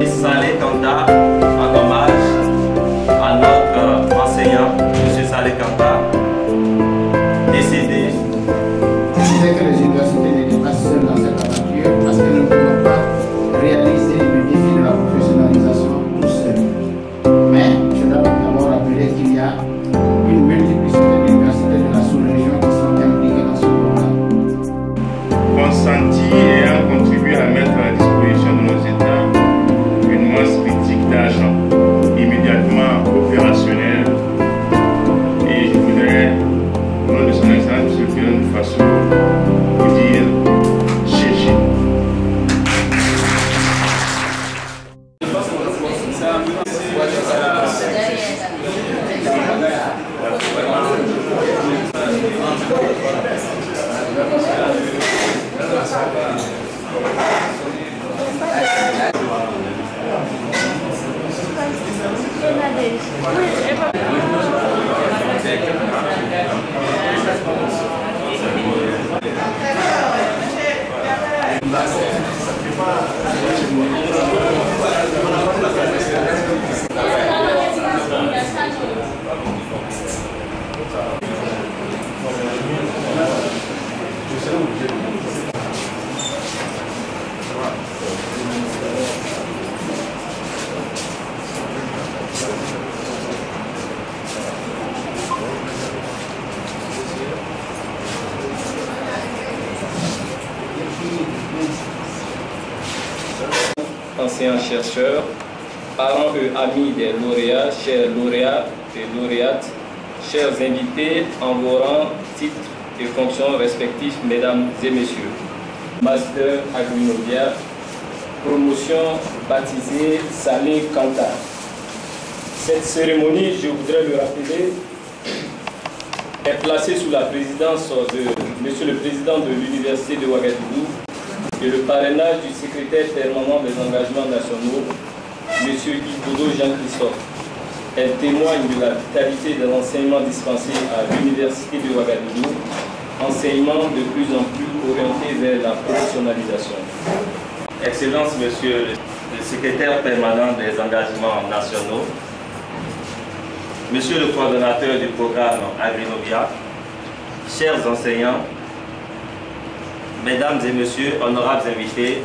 Saleh Kanta en hommage à notre enseignant, M. Saleh Kanta, décédé. Je disais que les universités n'étaient pas seules dans cette aventure parce qu'elles ne pouvaient pas réaliser le défi de la professionnalisation tout seul. Mais je dois d'abord rappeler qu'il y a une multiplicité d'universités de la sous-région qui sont impliquées dans ce programme. Consenti ayant contribué à mettre à la disposition de nos États une masse critique d'argent immédiatement opérationnelle. Et je voudrais, au nom de son Excellence, M. Burkina Faso, vous dire GG. Anciens chercheurs, parents et amis des lauréats, chers lauréats et lauréates, chers invités en vos rangs, titres et fonctions respectifs, mesdames et messieurs. Master Agrinovia, promotion baptisée Saleh Kanta. Cette cérémonie, je voudrais le rappeler, est placée sous la présidence de Monsieur le Président de l'Université de Ouagadougou et le parrainage du secrétaire permanent des engagements nationaux, M. Ibodo Jean-Christophe. Elle témoigne de la vitalité de l'enseignement dispensé à l'Université de Ouagadougou, enseignement de plus en plus orienté vers la professionnalisation. Excellence, Monsieur le secrétaire permanent des engagements nationaux, Monsieur le coordonnateur du programme Agrinovia, chers enseignants, Mesdames et Messieurs, honorables invités,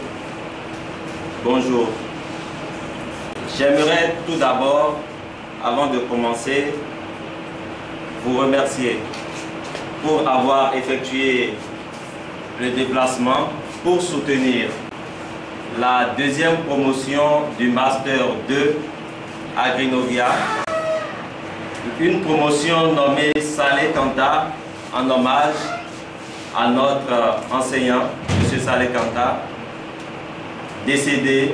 bonjour. J'aimerais tout d'abord, avant de commencer, vous remercier pour avoir effectué le déplacement pour soutenir la deuxième promotion du Master 2 Agrinovia, une promotion nommée Saleh Kanta en hommage à notre enseignant, M. Saleh Kanta, décédé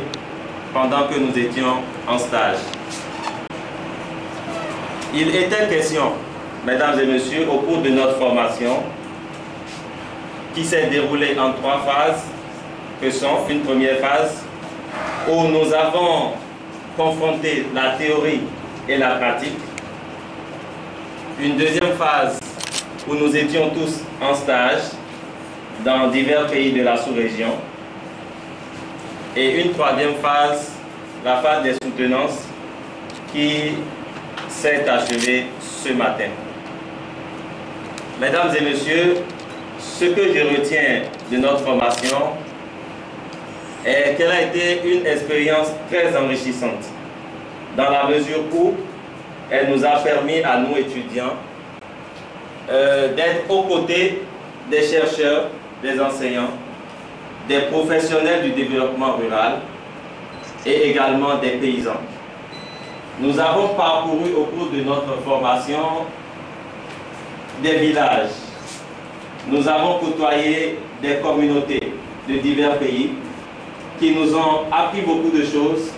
pendant que nous étions en stage. Il était question, mesdames et messieurs, au cours de notre formation, qui s'est déroulée en 3 phases, que sont une première phase où nous avons confronté la théorie et la pratique, une deuxième phase où nous étions tous en stage dans divers pays de la sous-région. Et une troisième phase, la phase des soutenances, qui s'est achevée ce matin. Mesdames et messieurs, ce que je retiens de notre formation est qu'elle a été une expérience très enrichissante, dans la mesure où elle nous a permis à nous étudiants d'être aux côtés des chercheurs, des enseignants, des professionnels du développement rural et également des paysans. Nous avons parcouru au cours de notre formation des villages. Nous avons côtoyé des communautés de divers pays qui nous ont appris beaucoup de choses,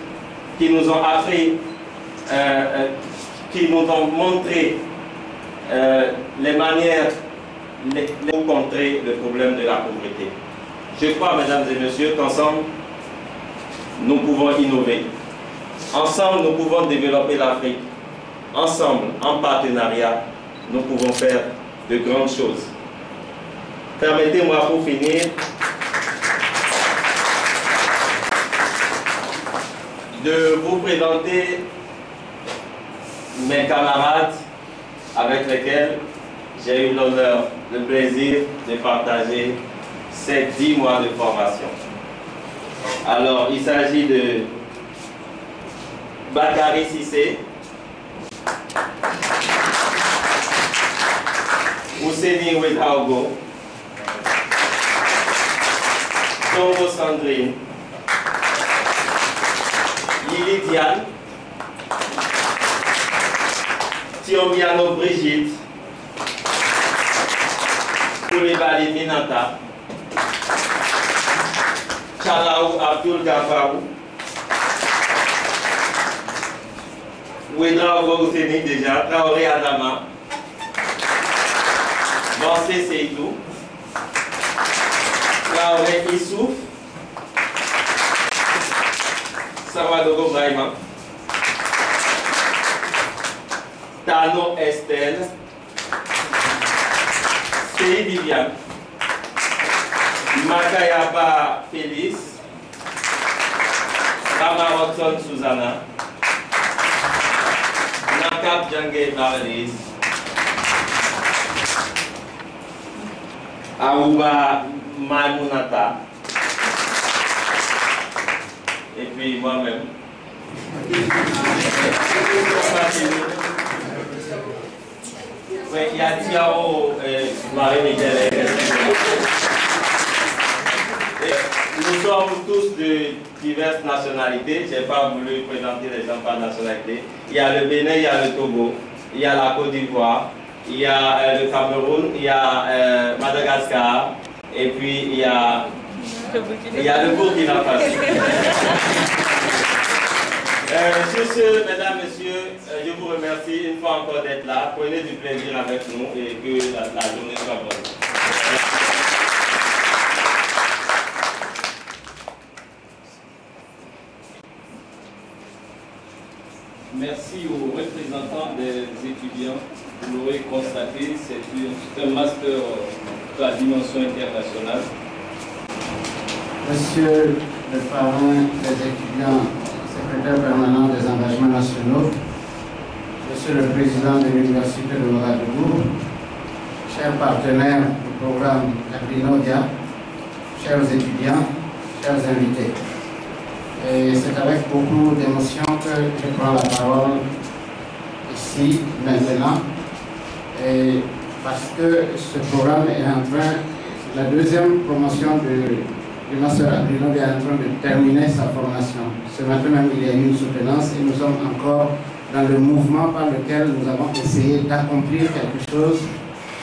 qui nous ont appris, qui nous ont montré les manières pour contrer le problème de la pauvreté. Je crois, mesdames et messieurs, qu'ensemble, nous pouvons innover. Ensemble, nous pouvons développer l'Afrique. Ensemble, en partenariat, nous pouvons faire de grandes choses. Permettez-moi pour finir de vous présenter mes camarades avec lesquels j'ai eu l'honneur, le plaisir de partager ces 10 mois de formation. Alors, il s'agit de Bakary Cissé, Ouseni Ouedraogo, Tomo Sandrine, Lili Diane, Thiomiano Brigitte, Koulibaly Minata, Chalaou Abdul Gafarou, Ouedraogo Ouseni déjà, Traoré Adama, Bansé Seydou, Traoré Issouf, Sawadogo Brahima, Tano Estelle, Séi Viviane, Makayaba Félix, Rama Watson Susanna, Nakap Djangé Marie, Aouba Maimunata, et puis moi-même. Oui, il y a Tiao Marie-Michel. Nous sommes tous de diverses nationalités. Je n'ai pas voulu présenter les gens par nationalité. Il y a le Bénin, il y a le Togo, il y a la Côte d'Ivoire, il y a le Cameroun, il y a Madagascar, et puis il y a le Burkina Faso. Sur ce, mesdames, messieurs, je vous remercie une fois encore d'être là. Prenez du plaisir avec nous et que la journée soit bonne. Merci aux représentants des étudiants. Vous l'aurez constaté, c'est un master de la dimension internationale. Monsieur le parrain des étudiants, secrétaire permanent des engagements nationaux, Monsieur le président de l'Université de Ouagadougou, chers partenaires du programme Abrinodia, chers étudiants, chers invités. Et c'est avec beaucoup d'émotion que je prends la parole ici, maintenant, et parce que ce programme est en train, la deuxième promotion du Master Abrinodia est en train de terminer sa formation. Ce matin même, il y a eu une soutenance et nous sommes encore dans le mouvement par lequel nous avons essayé d'accomplir quelque chose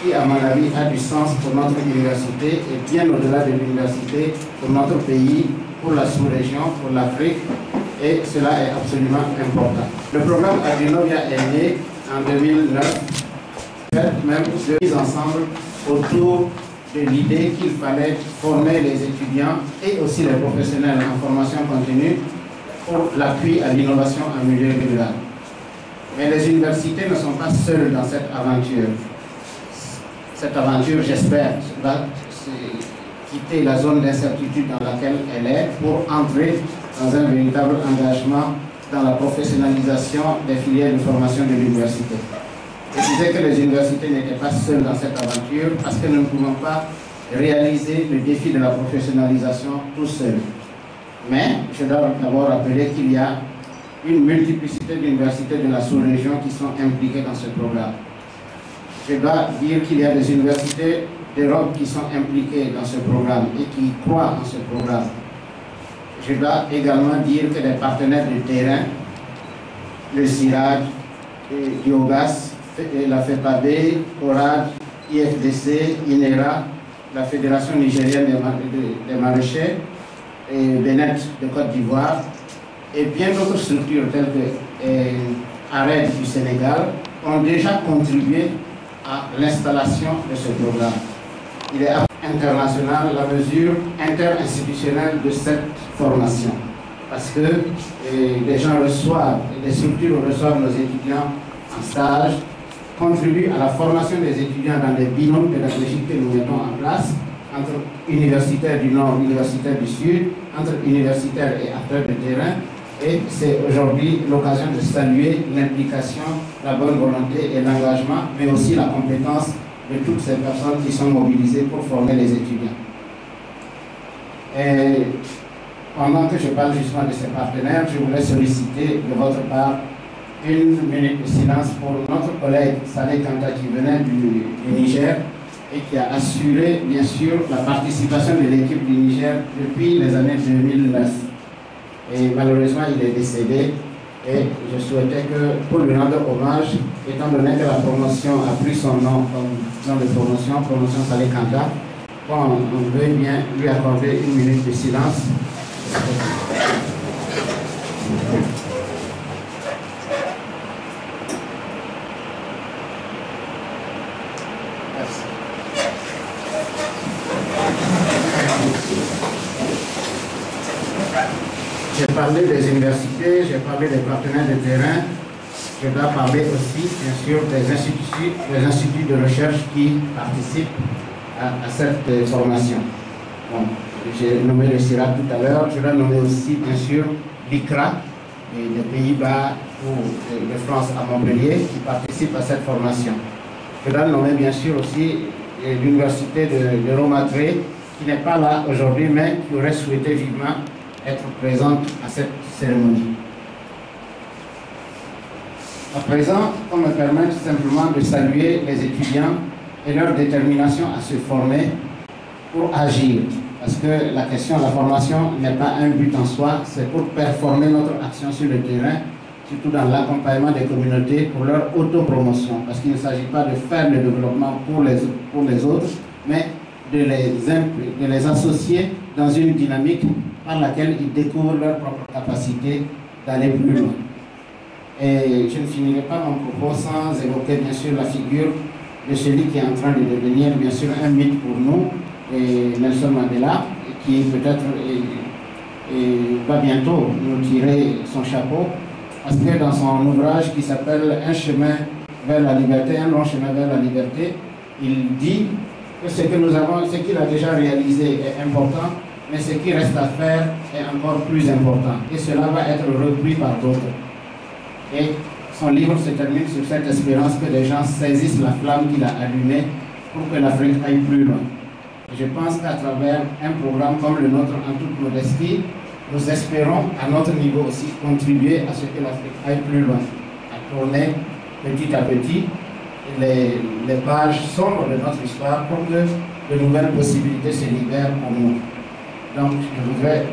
qui, à mon avis, a du sens pour notre université et bien au-delà de l'université, pour notre pays, pour la sous-région, pour l'Afrique, et cela est absolument important. Le programme Abrinodia est né en 2009, même de mise ensemble autour de l'idée qu'il fallait former les étudiants et aussi les professionnels en formation continue pour l'appui à l'innovation en milieu rural. Mais les universités ne sont pas seules dans cette aventure. Cette aventure, j'espère, va quitter la zone d'incertitude dans laquelle elle est pour entrer dans un véritable engagement dans la professionnalisation des filières de formation de l'université. Je disais que les universités n'étaient pas seules dans cette aventure parce que nous ne pouvons pas réaliser le défi de la professionnalisation tout seul. Mais je dois d'abord rappeler qu'il y a une multiplicité d'universités de la sous-région qui sont impliquées dans ce programme. Je dois dire qu'il y a des universités d'Europe qui sont impliquées dans ce programme et qui croient en ce programme. Je dois également dire que les partenaires de terrain, le CIRAD, Diogas, la FEPAB, CORAD, IFDC, INERA, la Fédération nigérienne des maraîchers, et Benet de Côte d'Ivoire, et bien d'autres structures telles que ARED du Sénégal ont déjà contribué à l'installation de ce programme. Il est international la mesure interinstitutionnelle de cette formation, parce que les gens reçoivent, les structures reçoivent nos étudiants en stage, contribuent à la formation des étudiants dans les binômes pédagogiques que nous mettons en place entre universitaires du Nord, universitaires du Sud, entre universitaires et acteurs de terrain. Et c'est aujourd'hui l'occasion de saluer l'implication, la bonne volonté et l'engagement, mais aussi la compétence de toutes ces personnes qui sont mobilisées pour former les étudiants. Et pendant que je parle justement de ces partenaires, je voulais solliciter de votre part une minute de silence pour notre collègue Saleh Kanta qui venait du Niger et qui a assuré bien sûr la participation de l'équipe du Niger depuis les années 2009. Et malheureusement il est décédé et je souhaitais que pour lui rendre hommage, étant donné que la promotion a pris son nom comme nom de promotion Saleh Kanta, on veut bien lui accorder une minute de silence. J'ai parlé des universités, j'ai parlé des partenaires de terrain, je dois parler aussi, bien sûr, des instituts de recherche qui participent à cette formation. Bon, j'ai nommé le CIRA tout à l'heure, je dois nommer aussi, bien sûr, l'ICRA, des Pays-Bas ou de France à Montpellier, qui participent à cette formation. Je dois nommer, bien sûr, aussi l'université de Romatré, qui n'est pas là aujourd'hui, mais qui aurait souhaité vivement être présente à cette cérémonie. À présent, on me permet simplement de saluer les étudiants et leur détermination à se former pour agir. Parce que la question de la formation n'est pas un but en soi, c'est pour performer notre action sur le terrain, surtout dans l'accompagnement des communautés pour leur autopromotion. Parce qu'il ne s'agit pas de faire le développement pour les autres, mais de les associer dans une dynamique par laquelle ils découvrent leur propre capacité d'aller plus loin. Et je ne finirai pas mon propos sans évoquer bien sûr la figure de celui qui est en train de devenir bien sûr un mythe pour nous, et Nelson Mandela, qui peut-être va bientôt nous tirer son chapeau, parce que dans son ouvrage qui s'appelle Un chemin vers la liberté, un long chemin vers la liberté, il dit que ce qu'il a déjà réalisé est important, mais ce qui reste à faire est encore plus important. Et cela va être repris par d'autres. Et son livre se termine sur cette espérance que les gens saisissent la flamme qu'il a allumée pour que l'Afrique aille plus loin. Et je pense qu'à travers un programme comme le nôtre, en toute modestie, nous espérons à notre niveau aussi contribuer à ce que l'Afrique aille plus loin, à tourner petit à petit les pages sombres de notre histoire pour que de nouvelles possibilités se libèrent pour nous. Donc, je voudrais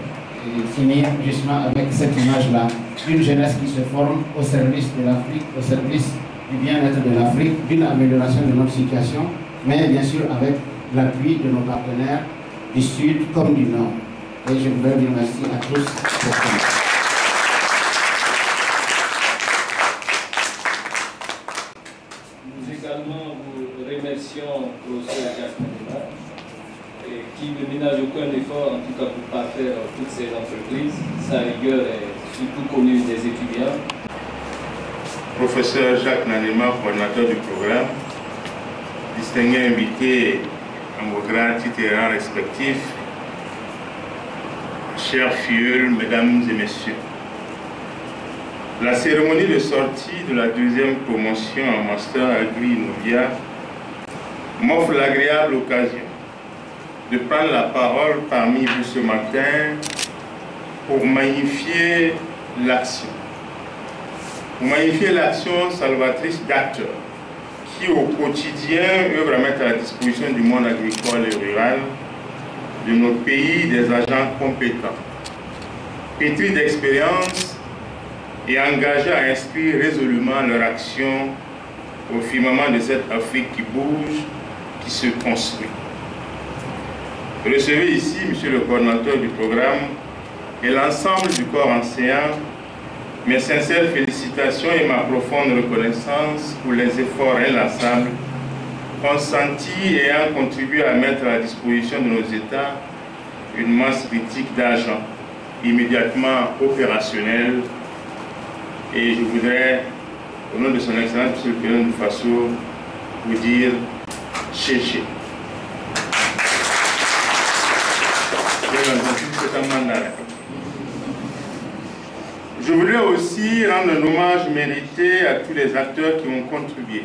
finir justement avec cette image-là, une jeunesse qui se forme au service de l'Afrique, au service du bien-être de l'Afrique, d'une amélioration de notre situation, mais bien sûr avec l'appui de nos partenaires du Sud comme du Nord. Et je voudrais dire merci à tous pour ça. Nous également vous remercions, professeur Jacques Mandela, qui ne ménage aucun effort, en tout cas pour parfaire toutes ces entreprises. Sa rigueur est surtout connue des étudiants. Professeur Jacques Nanema, coordinateur du programme, distingué invité en vos grands titres et rangs respectifs, chers fioles, mesdames et messieurs. La cérémonie de sortie de la deuxième promotion en master Agri-Nubia m'offre l'agréable occasion de prendre la parole parmi vous ce matin pour magnifier l'action. Pour magnifier l'action salvatrice d'acteurs qui au quotidien œuvrent à mettre à la disposition du monde agricole et rural de notre pays des agents compétents, pétris d'expérience et engagés à inscrire résolument leur action au firmament de cette Afrique qui bouge, qui se construit. Recevez ici, Monsieur le coordinateur du programme, et l'ensemble du corps enseignant, mes sincères félicitations et ma profonde reconnaissance pour les efforts inlassables consentis et ayant contribué à mettre à la disposition de nos États une masse critique d'agents immédiatement opérationnels. Et je voudrais, au nom de son Excellence, Monsieur le Président du Faso, vous dire chéché. Je Je voudrais aussi rendre un hommage mérité à tous les acteurs qui ont contribué,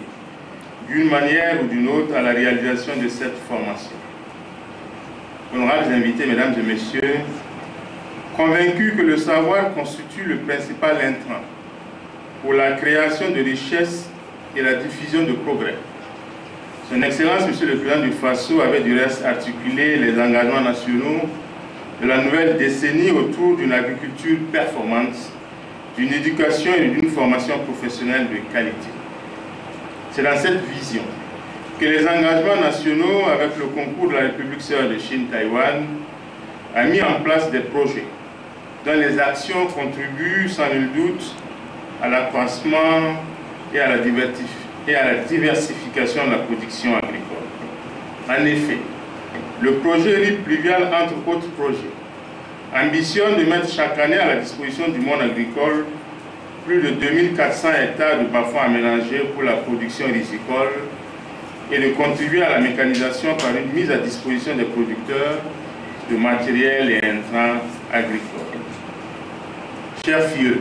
d'une manière ou d'une autre, à la réalisation de cette formation. Honorables invités, mesdames et messieurs, convaincus que le savoir constitue le principal intrant pour la création de richesses et la diffusion de progrès, Son Excellence, Monsieur le Président du FASO, avait du reste articulé les engagements nationaux de la nouvelle décennie autour d'une agriculture performante, d'une éducation et d'une formation professionnelle de qualité. C'est dans cette vision que les engagements nationaux, avec le concours de la République sœur de Chine-Taïwan, a mis en place des projets dont les actions contribuent sans nul doute à l'accroissement et à la diversification de la production agricole. En effet, le projet riz pluvial, entre autres projets, ambitionne de mettre chaque année à la disposition du monde agricole plus de 2400 hectares de bas-fonds aménagés pour la production risicole et de contribuer à la mécanisation par une mise à disposition des producteurs de matériel et intrants agricoles. Chers filles,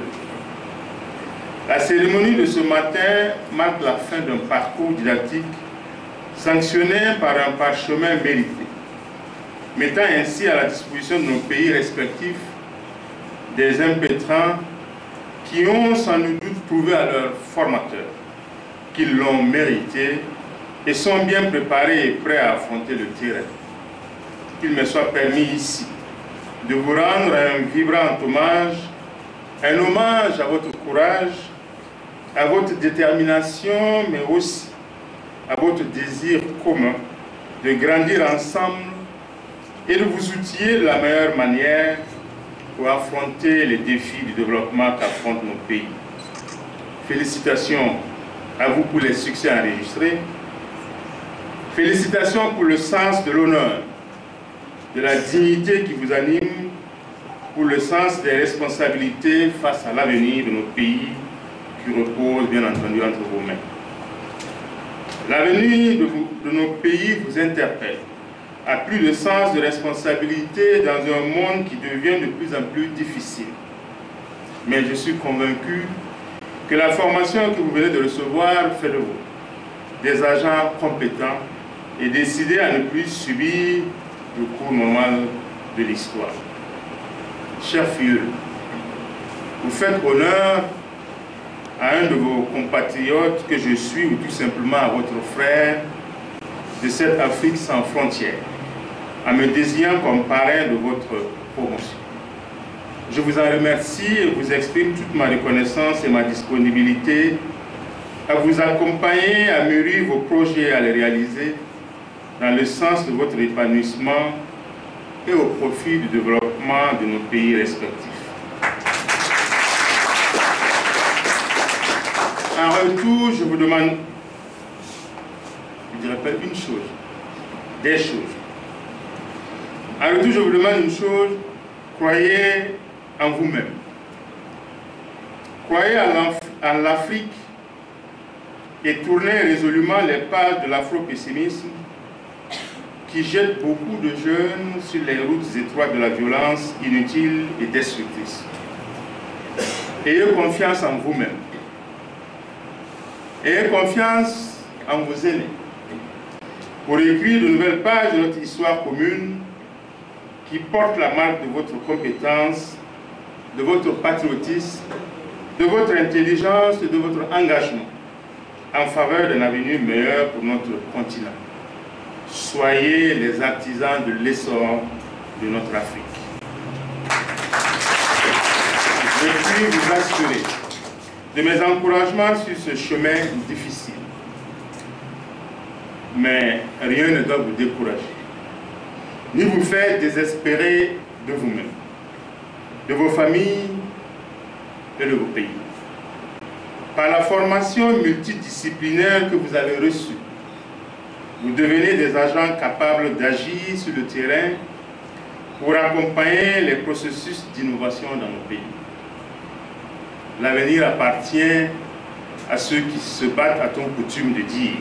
la cérémonie de ce matin marque la fin d'un parcours didactique sanctionné par un parchemin mérité, mettant ainsi à la disposition de nos pays respectifs des impétrants qui ont sans doute prouvé à leurs formateurs qu'ils l'ont mérité et sont bien préparés et prêts à affronter le terrain. Qu'il me soit permis ici de vous rendre un vibrant hommage, un hommage à votre courage, à votre détermination, mais aussi à votre désir commun de grandir ensemble et de vous outiller de la meilleure manière pour affronter les défis du développement qu'affrontent nos pays. Félicitations à vous pour les succès enregistrés. Félicitations pour le sens de l'honneur, de la dignité qui vous anime, pour le sens des responsabilités face à l'avenir de nos pays qui repose bien entendu entre vos mains. L'avenir de nos pays vous interpelle, à plus de sens de responsabilité dans un monde qui devient de plus en plus difficile. Mais je suis convaincu que la formation que vous venez de recevoir fait de vous des agents compétents et décidés à ne plus subir le cours normal de l'histoire. Chers filles, vous faites honneur à un de vos compatriotes que je suis, ou tout simplement à votre frère de cette Afrique sans frontières, en me désignant comme parrain de votre promotion. Je vous en remercie et vous exprime toute ma reconnaissance et ma disponibilité à vous accompagner, à mûrir vos projets et à les réaliser dans le sens de votre épanouissement et au profit du développement de nos pays respectifs. En retour, je vous demande, je dirais pas une chose, des choses. En retour, je vous demande une chose, croyez en vous-même. Croyez en l'Afrique et tournez résolument les pages de l'afro-pessimisme qui jette beaucoup de jeunes sur les routes étroites de la violence inutile et destructrice. Ayez confiance en vous-même. Ayez confiance en vos aînés pour écrire de nouvelles pages de notre histoire commune qui portent la marque de votre compétence, de votre patriotisme, de votre intelligence et de votre engagement en faveur d'un avenir meilleur pour notre continent. Soyez les artisans de l'essor de notre Afrique. Je puis vous assurer de mes encouragements sur ce chemin difficile. Mais rien ne doit vous décourager, ni vous faire désespérer de vous-même, de vos familles et de vos pays. Par la formation multidisciplinaire que vous avez reçue, vous devenez des agents capables d'agir sur le terrain pour accompagner les processus d'innovation dans nos pays. L'avenir appartient à ceux qui se battent, a-t-on coutume de dire.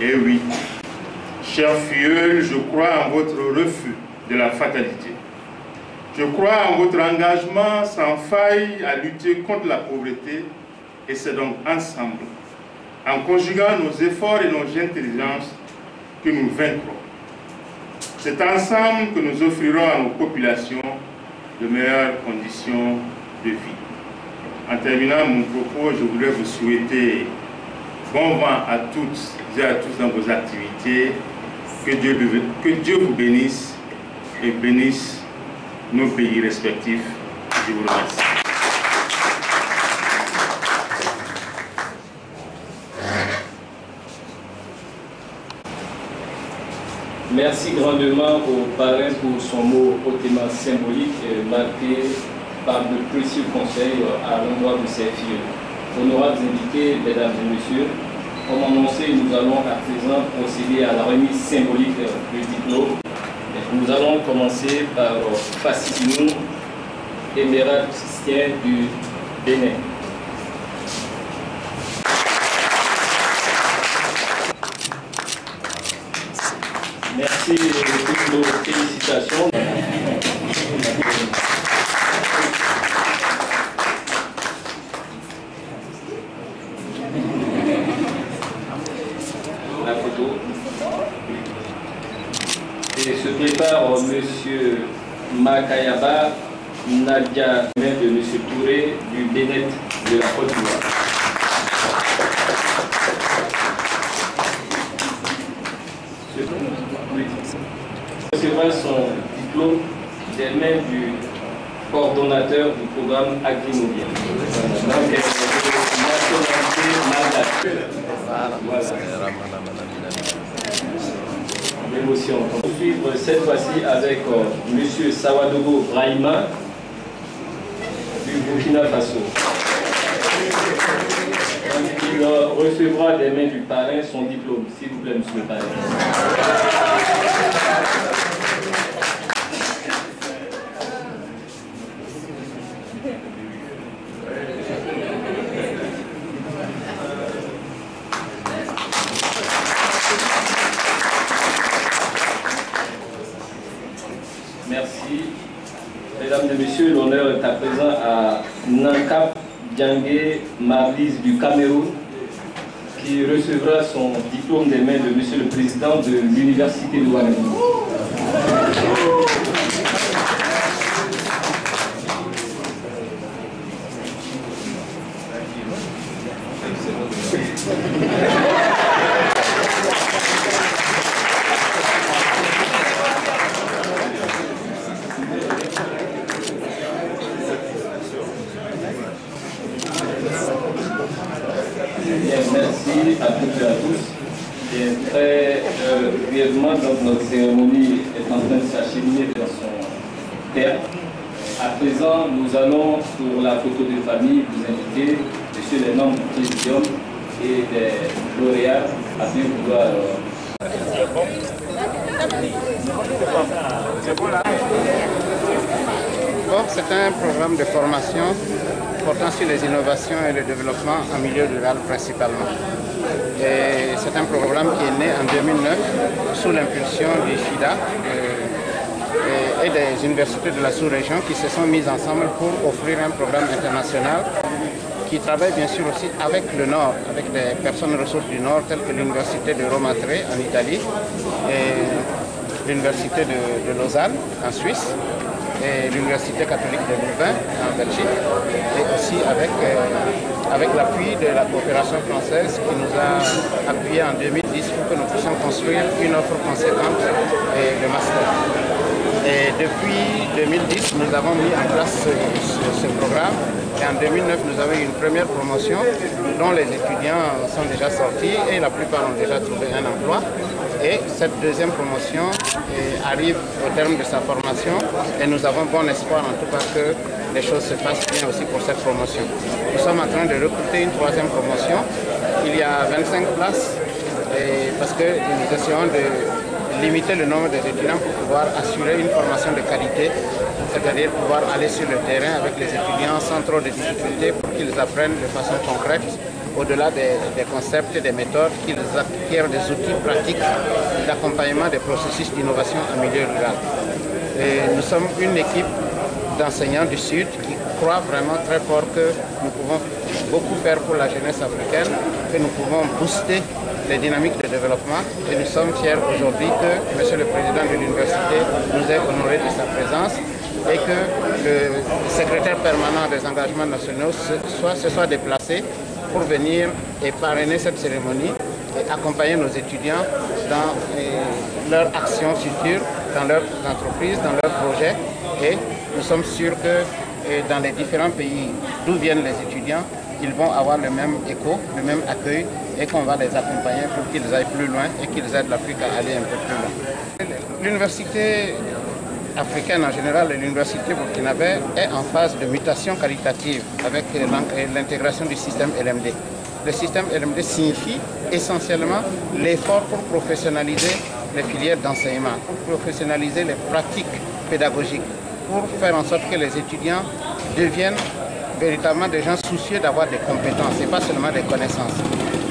Eh oui, chers filleuls, je crois en votre refus de la fatalité. Je crois en votre engagement sans faille à lutter contre la pauvreté et c'est donc ensemble, en conjuguant nos efforts et nos intelligences, que nous vaincrons. C'est ensemble que nous offrirons à nos populations de meilleures conditions de vie. En terminant mon propos, je voudrais vous souhaiter bon vent à toutes et à tous dans vos activités. Que Dieu vous bénisse et bénisse nos pays respectifs. Je vous remercie. Merci grandement au parrain pour son mot hautement symbolique marqué par de précieux conseils à l'endroit de ses filles. Honorables invités, mesdames et messieurs, comme annoncé, nous allons à présent procéder à la remise symbolique du diplôme. Nous allons commencer par Fassinou Émerald Christian du Bénin. Merci de toutes nos félicitations. La photo. Et se prépare M. Makayaba Nadia, de M. Touré du Bénet de la Côte d'Ivoire. Recevra son diplôme des mains du coordonnateur du programme Agri-Mobile. Donc, nationalité malgache. L'émotion. On va suivre cette fois-ci avec M. Sawadogo Brahima du Burkina Faso. Il recevra des mains du parrain son diplôme. S'il vous plaît, monsieur le parrain. Merci. Mesdames et messieurs, l'honneur est à présent à Nankap Diangué Marlise du Cameroun, qui recevra son diplôme des mains de Monsieur le Président de l'Université de Ouagadougou. Merci à toutes et à tous. Et très brièvement, donc, notre cérémonie est en train de s'acheminer vers son terme. À présent, nous allons, pour la photo de famille, vous inviter, messieurs les membres du présidium et des lauréats, à bien vouloir. C'est un programme de formation portant sur les innovations et le développement en milieu rural principalement. C'est un programme qui est né en 2009 sous l'impulsion du FIDA et des universités de la sous-région qui se sont mises ensemble pour offrir un programme international qui travaille bien sûr aussi avec le Nord, avec des personnes ressources du Nord telles que l'université de Rome en Italie et l'université de Lausanne en Suisse et l'université catholique de Louvain en Belgique et aussi avec l'appui de la coopération française qui nous a appuyés en 2010 pour que nous puissions construire une offre conséquente de master. Et depuis 2010, nous avons mis en place ce programme et en 2009, nous avons eu une première promotion dont les étudiants sont déjà sortis et la plupart ont déjà trouvé un emploi. Et cette deuxième promotion arrive au terme de sa formation et nous avons bon espoir en tout cas que les choses se passent bien aussi pour cette promotion. Nous sommes en train de recruter une troisième promotion. Il y a 25 places parce que nous essayons de limiter le nombre d'étudiants pour pouvoir assurer une formation de qualité, c'est-à-dire pouvoir aller sur le terrain avec les étudiants sans trop de difficultés pour qu'ils apprennent de façon concrète au-delà des concepts et des méthodes, qu'ils acquièrent des outils pratiques d'accompagnement des processus d'innovation en milieu rural. Et nous sommes une équipe d'enseignants du Sud qui croient vraiment très fort que nous pouvons beaucoup faire pour la jeunesse africaine, que nous pouvons booster les dynamiques de développement. Et nous sommes fiers aujourd'hui que M. le Président de l'Université nous ait honoré de sa présence et que le secrétaire permanent des engagements nationaux se soit déplacé pour venir et parrainer cette cérémonie et accompagner nos étudiants dans leur action future, dans leurs entreprises, dans leurs projets. Et nous sommes sûrs que dans les différents pays d'où viennent les étudiants, ils vont avoir le même écho, le même accueil et qu'on va les accompagner pour qu'ils aillent plus loin et qu'ils aident l'Afrique à aller un peu plus loin. L'université africaine en général et l'université burkinabé est en phase de mutation qualitative avec l'intégration du système LMD. Le système LMD signifie essentiellement l'effort pour professionnaliser les filières d'enseignement, pour professionnaliser les pratiques pédagogiques, pour faire en sorte que les étudiants deviennent véritablement des gens soucieux d'avoir des compétences et pas seulement des connaissances.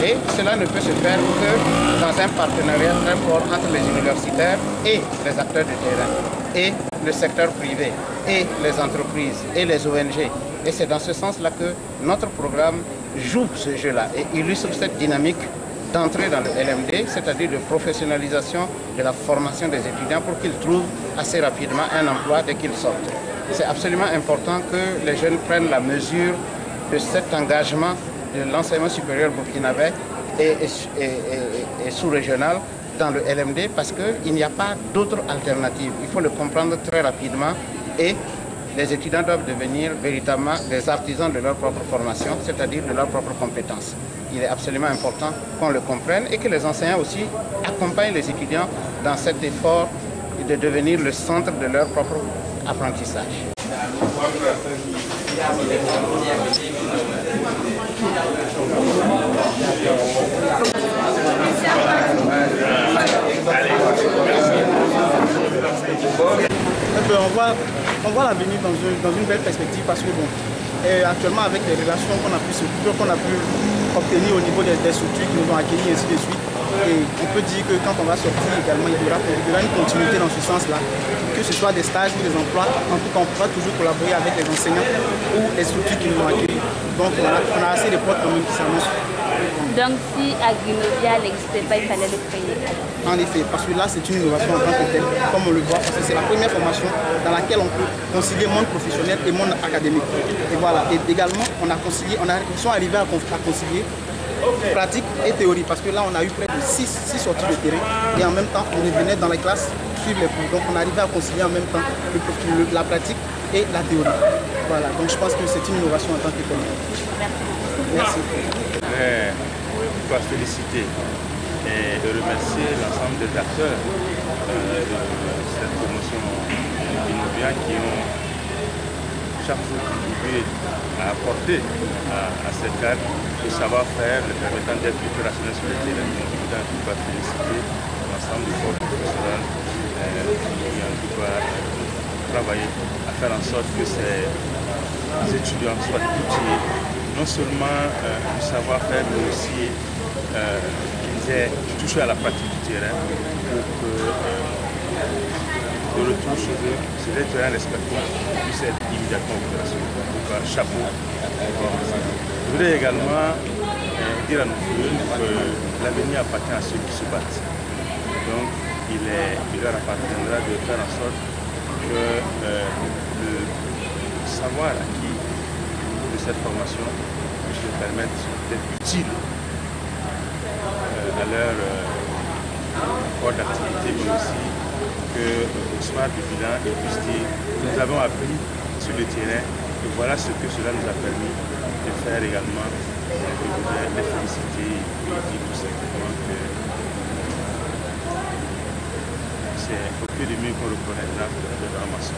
Et cela ne peut se faire que dans un partenariat très fort entre les universitaires et les acteurs du terrain, et le secteur privé, et les entreprises, et les ONG. Et c'est dans ce sens-là que notre programme joue ce jeu-là et illustre cette dynamique d'entrée dans le LMD, c'est-à-dire de professionnalisation de la formation des étudiants pour qu'ils trouvent assez rapidement un emploi dès qu'ils sortent. C'est absolument important que les jeunes prennent la mesure de cet engagement de l'enseignement supérieur burkinabé et sous-régional dans le LMD parce qu'il n'y a pas d'autre alternative. Il faut le comprendre très rapidement et les étudiants doivent devenir véritablement des artisans de leur propre formation, c'est-à-dire de leurs propres compétences. Il est absolument important qu'on le comprenne et que les enseignants aussi accompagnent les étudiants dans cet effort de devenir le centre de leur propre apprentissage. On voit l'avenir dans une belle perspective parce que bon, actuellement avec les relations qu'on a pu obtenir au niveau des structures qui nous ont accueillis et ainsi de suite, et on peut dire que quand on va sortir également, il y aura une continuité dans ce sens-là, que ce soit des stages ou des emplois, en tout cas on pourra toujours collaborer avec les enseignants ou les structures qui nous ont accueillis. Donc on a assez de portes quand même qui s'annoncent. Donc si Agrinovia n'existait pas, il fallait le créer. En effet, parce que là c'est une innovation en tant que telle, comme on le voit, parce que c'est la première formation dans laquelle on peut concilier monde professionnel et monde académique. Et voilà, et également ils sont arrivés à concilier pratique et théorie, parce que là on a eu près de 6 sorties de terrain et en même temps on revenait dans les classes suivre les cours. Donc on arrivait à concilier en même temps la pratique et la théorie. Voilà, donc je pense que c'est une innovation en tant que telle. Merci. Je dois féliciter et remercier l'ensemble des acteurs de cette promotion Innovia qui ont chaque jour contribué à apporter à cette carte le savoir-faire, le permettant d'être opérationnel sur le terrain. Donc je voudrais en tout cas féliciter l'ensemble du corps professionnel qui en tout cas travaillé à faire en sorte que ces étudiants soient outillés non seulement du savoir-faire, mais aussi qu'ils aient touché à la pratique du terrain pour que de retour chez eux, sur les terrains respectifs, puissent être immédiatement opérationnels. Donc chapeau. Je voudrais également dire à nos jeunes que l'avenir appartient à ceux qui se battent. Donc il leur appartiendra de faire en sorte que le savoir acquis de cette formation puisse leur permettre d'être utile à leur corps d'activité, mais aussi qu'au soir du bilan, ils puissent dire que nous avons appris sur le terrain et voilà ce que cela nous a permis de faire également. Je voudrais les féliciter et dire tout simplement que c'est au pied de mieux qu'on reconnaîtra de la maçon.